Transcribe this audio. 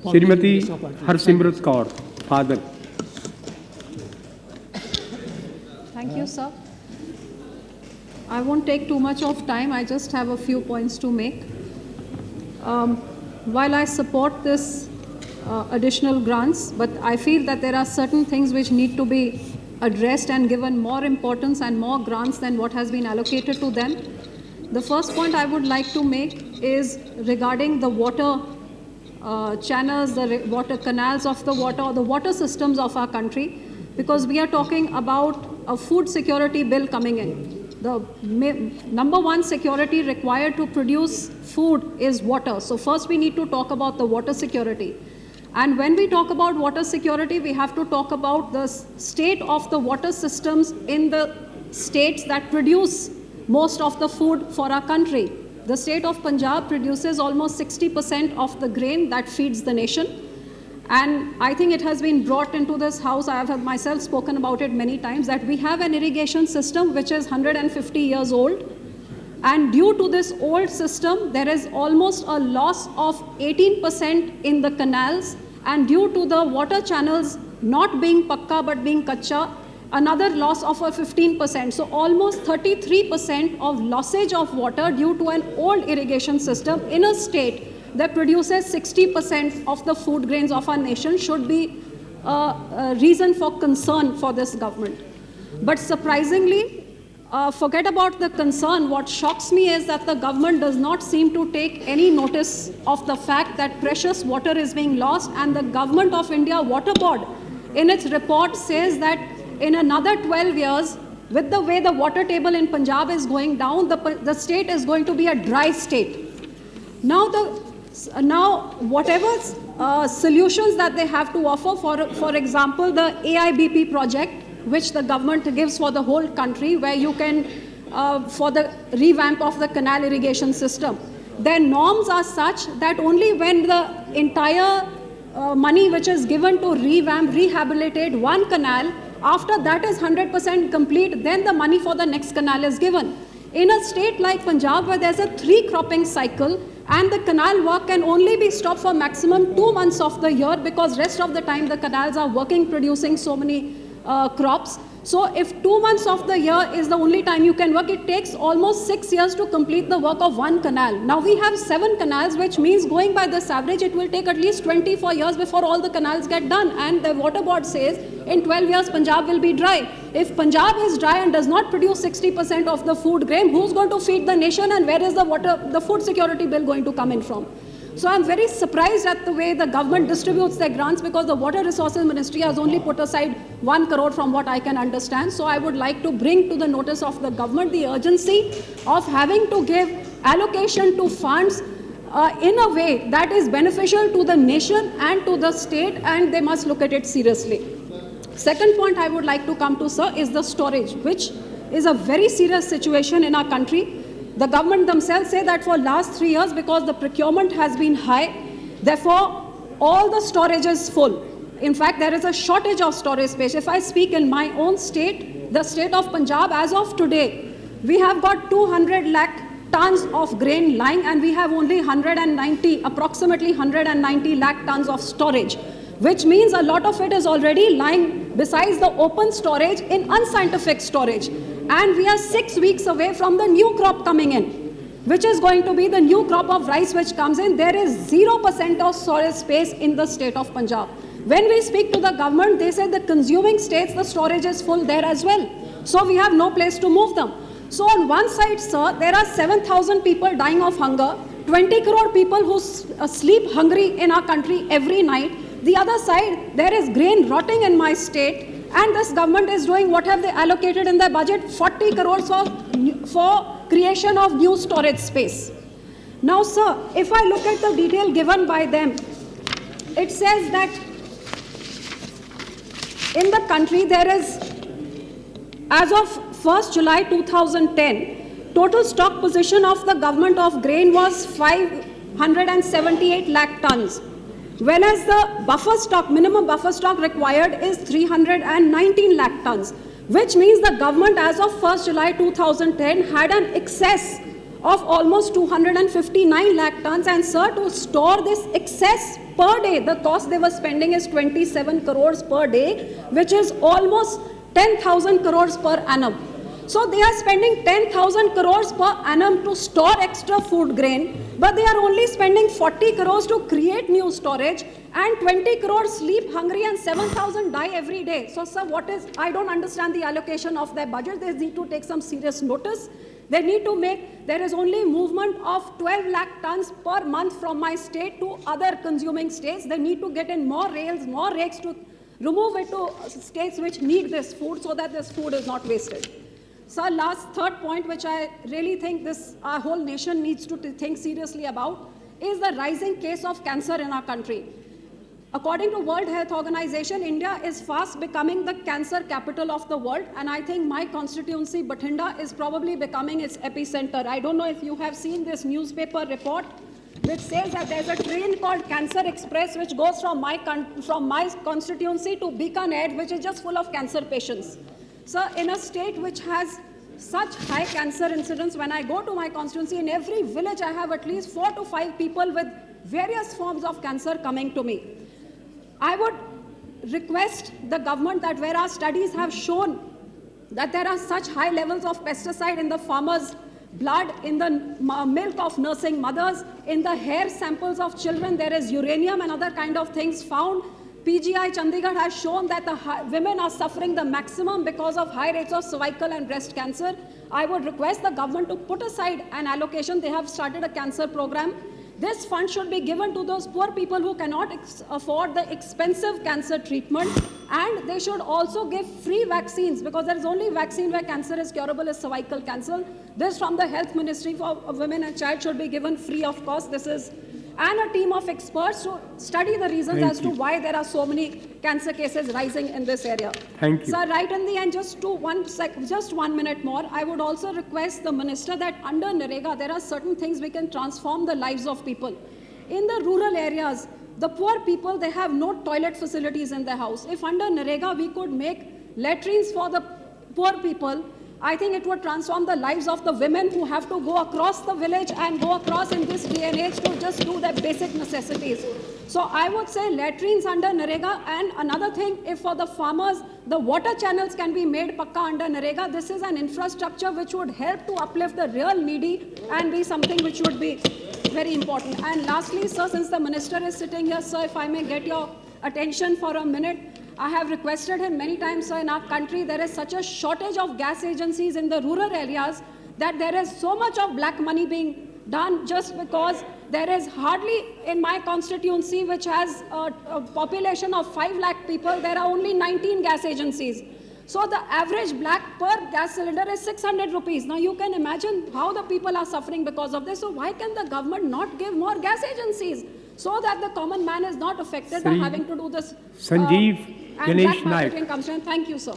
Srimati Harsimrat Kaur Badal. Thank you, sir. I won't take too much of time. I just have a few points to make. While I support this additional grants, but I feel that there are certain things which need to be addressed and given more importance and more grants than what has been allocated to them. The first point I would like to make is regarding the water channels, the water canals of the water, or the water systems of our country, because we are talking about a food security bill coming in. The number one security required to produce food is water. So first we need to talk about the water security. And when we talk about water security, we have to talk about the state of the water systems in the states that produce most of the food for our country. The state of Punjab produces almost 60% of the grain that feeds the nation. And I think it has been brought into this house, I have myself spoken about it many times, that we have an irrigation system which is 150 years old. And due to this old system, there is almost a loss of 18% in the canals. And due to the water channels not being pakka but being kacha, another loss of a 15%. So almost 33% of lossage of water due to an old irrigation system in a state that produces 60% of the food grains of our nation should be a reason for concern for this government. But surprisingly, forget about the concern. What shocks me is that the government does not seem to take any notice of the fact that precious water is being lost, and the Government of India Water Board in its report says that in another 12 years, with the way the water table in Punjab is going down, the state is going to be a dry state. Now, whatever solutions that they have to offer, for example, the AIBP project, which the government gives for the whole country, where you can, for the revamp of the canal irrigation system, their norms are such that only when the entire money which is given to revamp, rehabilitate one canal, after that is 100% complete, then the money for the next canal is given. In a state like Punjab, where there's a 3 cropping cycle, and the canal work can only be stopped for maximum 2 months of the year, because rest of the time the canals are working, producing so many crops. So if 2 months of the year is the only time you can work, it takes almost 6 years to complete the work of one canal. Now we have 7 canals, which means going by this average, it will take at least 24 years before all the canals get done. And the water board says in 12 years Punjab will be dry. If Punjab is dry and does not produce 60% of the food grain, who's going to feed the nation, and where is the food security bill going to come in from? So I'm very surprised at the way the government distributes their grants, because the Water Resources Ministry has only put aside 1 crore from what I can understand. So I would like to bring to the notice of the government the urgency of having to give allocation to funds in a way that is beneficial to the nation and to the state, and they must look at it seriously. Second point I would like to come to, sir, is the storage, which is a very serious situation in our country. The government themselves say that for last 3 years, because the procurement has been high, therefore all the storage is full. In fact, there is a shortage of storage space. If I speak in my own state, the state of Punjab, as of today, we have got 200 lakh tons of grain lying, and we have only approximately 190 lakh tons of storage, which means a lot of it is already lying besides the open storage in unscientific storage. And we are 6 weeks away from the new crop coming in, which is going to be the new crop of rice which comes in. There is 0% of storage space in the state of Punjab. When we speak to the government, they say the consuming states, the storage is full there as well. So we have no place to move them. So on one side, sir, there are 7,000 people dying of hunger, 20 crore people who sleep hungry in our country every night. The other side, there is grain rotting in my state. And this government is doing, what have they allocated in their budget? 40 crores for creation of new storage space. Now, sir, if I look at the detail given by them, it says that in the country there is, as of 1st July 2010, total stock position of the government of grain was 578 lakh tons. Whereas the buffer stock, minimum buffer stock required is 319 lakh tons, which means the government as of 1st July 2010 had an excess of almost 259 lakh tons. And sir, to store this excess per day, the cost they were spending is 27 crores per day, which is almost 10,000 crores per annum. So they are spending 10,000 crores per annum to store extra food grain, but they are only spending 40 crores to create new storage, and 20 crores sleep hungry and 7,000 die every day. So sir, I don't understand the allocation of their budget. They need to take some serious notice. They need to there is only movement of 12 lakh tons per month from my state to other consuming states. They need to get in more rails, more rakes to remove it to states which need this food so that this food is not wasted. So third point, which I really think our whole nation needs to think seriously about, is the rising case of cancer in our country. According to World Health Organization, India is fast becoming the cancer capital of the world, and I think my constituency, Bathinda, is probably becoming its epicenter. I don't know if you have seen this newspaper report, which says that there's a train called Cancer Express, which goes from my constituency to Bikaner, which is just full of cancer patients. So in a state which has such high cancer incidence, when I go to my constituency, in every village I have at least 4 to 5 people with various forms of cancer coming to me. I would request the government that where our studies have shown that there are such high levels of pesticide in the farmers' blood, in the milk of nursing mothers, in the hair samples of children, there is uranium and other kind of things found. PGI Chandigarh has shown that the women are suffering the maximum because of high rates of cervical and breast cancer. I would request the government to put aside an allocation. They have started a cancer program. This fund should be given to those poor people who cannot afford the expensive cancer treatment, and they should also give free vaccines, because there is only vaccine where cancer is curable is cervical cancer. This from the Health Ministry for Women and Child should be given free of cost. And a team of experts to study the reasons as to why there are so many cancer cases rising in this area. Thank you. So right in the end, just 1 minute more, I would also request the minister that under NREGA, there are certain things we can transform the lives of people. In the rural areas, the poor people, they have no toilet facilities in their house. If under NREGA we could make latrines for the poor people, I think it would transform the lives of the women who have to go across the village and go across in this day and age to just do their basic necessities. So I would say latrines under NREGA, and another thing, if for the farmers, the water channels can be made pakka under NREGA. This is an infrastructure which would help to uplift the real needy and be something which would be very important. And lastly, sir, since the minister is sitting here, sir, if I may get your attention for a minute, I have requested him many times, sir, in our country, there is such a shortage of gas agencies in the rural areas that there is so much of black money being done just because there is hardly, in my constituency, which has a population of 5 lakh people, there are only 19 gas agencies. So the average black per gas cylinder is 600 rupees. Now you can imagine how the people are suffering because of this. So why can the government not give more gas agencies so that the common man is not affected by having to do this? Sanjeev and Ganesh black Naik. marketing comes in. Thank you, sir.